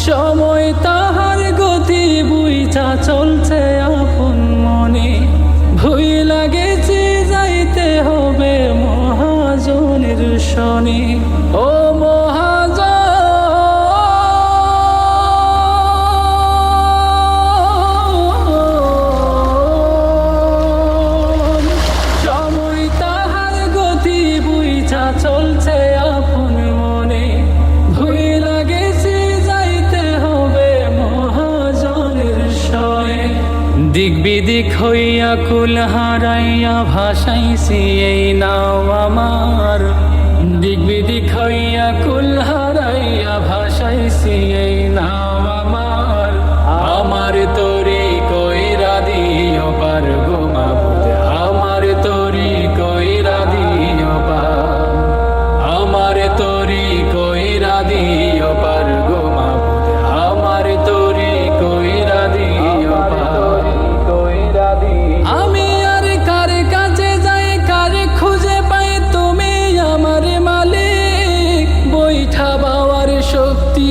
সময় তাহার গতি বুইঝা চলছে আপন মনে, ভুইলা গেছি যাইতে হবে মহাজনের শনি। ও সময় তাহার গতি বুইঝা চলছে আপন মনে, ভুইলা গেছি যাইতে হবে মহাজনের শয়ে। দিক বিদিক হইয়া কুল হারাইয়া ভাসাইছি এই নাও আমার, দিক বিদিক হইয়া কুল হারাইয়া ভাসাইছি এই নাও আমার। আমার তরি কইরা দিও পার গো মাবুদ, আমার তরি কইরা দিও পার, আমার তরি কইরা দিও পার গো মাবুদ, আমার তরি কইরা দিও পার। আমি আর কার কাছে যাই, কার খুঁজে পাই, তুমি আমার মালিক, বৈঠা বাওয়ার শক্তি